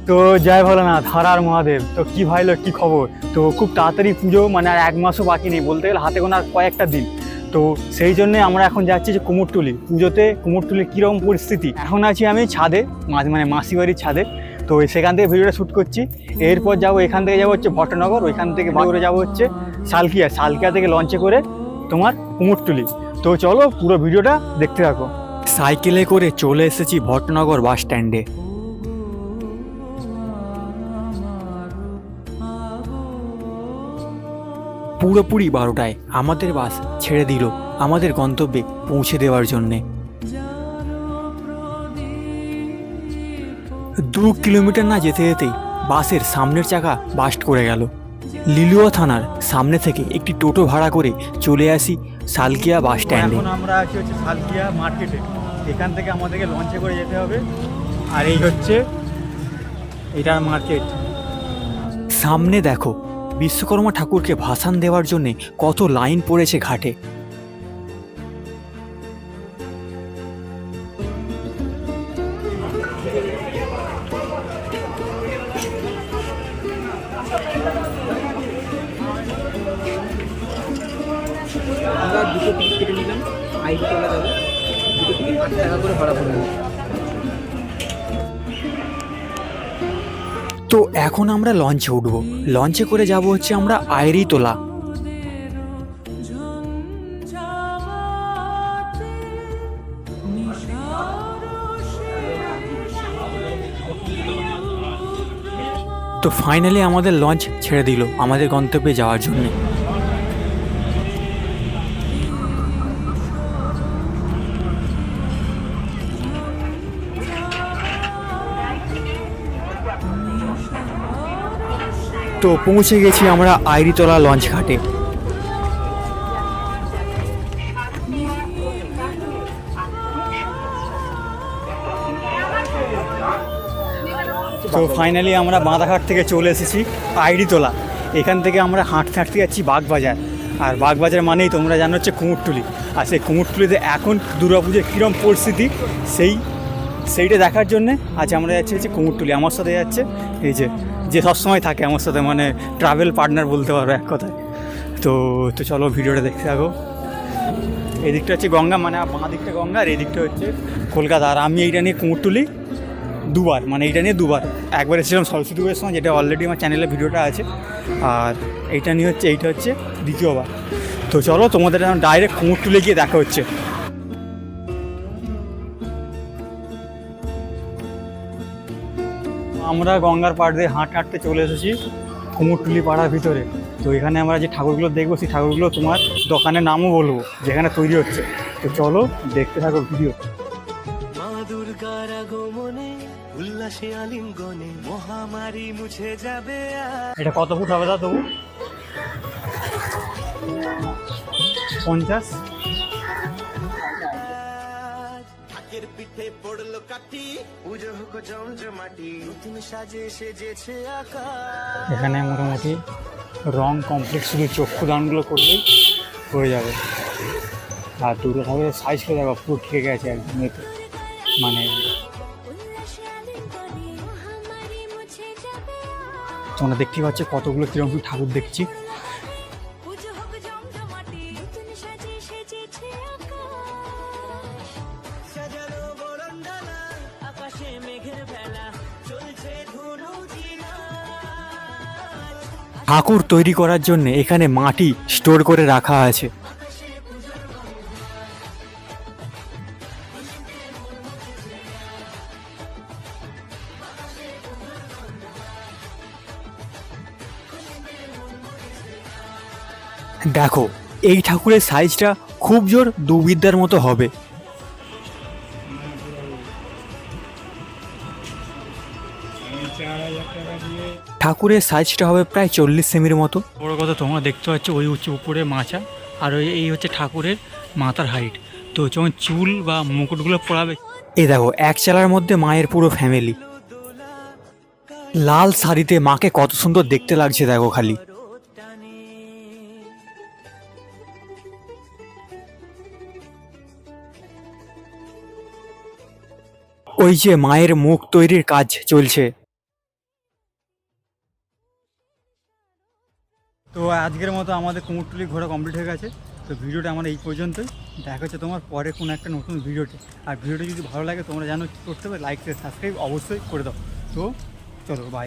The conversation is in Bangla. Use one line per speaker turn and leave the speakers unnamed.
তো জয় ভোলানাথ, হর হর মহাদেব। তো কি ভাইলো, কি খবর? তো খুব তাড়াতাড়ি পুজো, মানে আর এক মাসও বাকি নেই বলতে গেলে, হাতে গোনা আর কয়েকটা দিন। তো সেই জন্যে আমরা এখন যাচ্ছি যে কুমোরটুলি পুজোতে। কুমোরটুলির কীরকম পরিস্থিতি, এখন আছি আমি ছাদে, মানে মাসি বাড়ির ছাদে। তো সেখান থেকে ভিডিওটা শ্যুট করছি। এরপর যাবো, এখান থেকে যাবো হচ্ছে ভট্টনগর, ওইখান থেকে করে যাবো হচ্ছে সালকিয়া থেকে লঞ্চে করে তোমার কুমোরটুলি। তো চলো পুরো ভিডিওটা দেখতে থাকো। সাইকেলে করে চলে এসেছি ভট্টনগর বাস স্ট্যান্ডে। পুরোপুরি 12টায় আমাদের বাস ছেড়ে দিল আমাদের গন্তব্যে পৌঁছে দেওয়ার জন্যে। 2 কিলোমিটার না যেতে যেতেই বাসের সামনের চাকা বাস্ট করে গেল। লিলুয়া থানার সামনে থেকে একটি টোটো ভাড়া করে চলে আসি সালকিয়া বাস স্ট্যান্ডে। এখন আমরা আছি হচ্ছে সালকিয়া মার্কেটে। এখান থেকে আমাদেরকে লঞ্চে করে যেতে হবে। আর এই হচ্ছে এটার মার্কেট। সামনে দেখো, বিশ্বকর্মা ঠাকুরকে ভাসান দেওয়ার জন্যে কত লাইন পড়েছে ঘাটে।
আমরা দুটো টিকিট কেটে নিলাম, আইডি তোলা যাবে। দুটো টিকিট 8 টাকা করে ভাড়া পড়বে।
তো এখন আমরা লঞ্চে উঠবো। লঞ্চে করে যাব হচ্ছে আমরা আইরিতলা। তো ফাইনালি আমাদের লঞ্চ ছেড়ে দিল আমাদের গন্তব্যে যাওয়ার জন্য। তো পৌঁছে গেছি আমরা আইরিতলা লঞ্চ ঘাটে। তো ফাইনালি আমরা বাঁধাঘাট থেকে চলে এসেছি আইরিতলা। এখান থেকে আমরা হাঁটতে হাঁটতে যাচ্ছি বাগবাজার। আর বাগবাজার মানেই তোমরা জানো হচ্ছে কুমোরটুলি। আর সেই কুমোরটুলিতে এখন দুর্গাপুজোর কীরকম পরিস্থিতি সেইটা দেখার জন্যে আজ আমরা যাচ্ছি হচ্ছে কুমোরটুলি। আমার সাথে যাচ্ছে এই যে সবসময় থাকে আমার সাথে, মানে ট্রাভেল পার্টনার বলতে পারো এক কথায়। তো চলো ভিডিওটা দেখতে থাকো। এই দিকটা হচ্ছে গঙ্গা, মানে বাঁ দিকটা গঙ্গা, আর এই দিকটা হচ্ছে কলকাতা। আর আমি এইটা নিয়ে কুমোরটুলি দুবার, মানে এইটা নিয়ে দুবার। একবার এসেছিলাম সরস্বতী পুজোর সময়, যেটা অলরেডি আমার চ্যানেলে ভিডিওটা আছে। আর এইটা হচ্ছে দ্বিতীয়বার। তো চলো তোমাদের ডাইরেক্ট কুমোরটুলি গিয়ে দেখা হচ্ছে। আমরা গঙ্গার পাড় দিয়ে হাঁটতে চলে এসেছি কুমোরটুলি পাড়ার ভিতরে। তো এখানে আমরা যে ঠাকুরগুলো দেখবো, সেই ঠাকুরগুলো তোমার দোকানের নামও বলবো যেখানে তৈরি হচ্ছে। তো চলো দেখতে থাকো ভিডিও।
মা দুর্গার আগমনে উল্লাসে আলিঙ্গনে মহামারী মুছে যাবে।
এটা কত ফুট হবে দা তবু? 50।
ঢাকের পিঠে পড়লো কাঠি, পুজো হোক জমজমাটি, নতুন সাজে সেজেছে আকাশ।
এখানে মোটামুটি রং কমপ্লিট, শুধু চক্ষুদানগুলো করলেই হয়ে যাবে। আর দুটো ঠাকুরের সাইজ করে দেখো, পুরো ঠিক গেছে একদম। মানে তোমরা দেখতেই পাচ্ছ কতগুলো কিরকম ঠাকুর দেখছি। ঠাকুর তৈরি করার জন্য এখানে মাটি স্টোর করে রাখা আছে। দেখো, এই ঠাকুরের সাইজটা খুব জোর 2 বিদ্যার মতো হবে। ঠাকুরের সাইজটা হবে প্রায় 40 সেমির মতো। বড় কথা তোমরা দেখতে পাচ্ছ ওই হচ্ছে উপরে মাচা, আর এই হচ্ছে ঠাকুরের মাথার হাইট। তো যখন চুল বা মুকুটগুলো পরাবে, এই দেখো এক চালার মধ্যে মায়ের পুরো ফ্যামিলি। লাল শাড়িতে মাকে কত সুন্দর দেখতে লাগছে দেখো খালি। ওই যে মায়ের মুখ তৈরির কাজ চলছে। তো আজকের মতো আমাদের কুমোরটুলি ঘোরা কমপ্লিট হয়ে গেছে। তো ভিডিওটা আমার এই পর্যন্তই, দেখা হচ্ছে তোমার পরে কোনো একটা নতুন ভিডিওতে। আর ভিডিওটা যদি ভালো লাগে তোমরা জানো কী করতে হবে, লাইক সাবস্ক্রাইব অবশ্যই করে দাও। তো চলো বাই।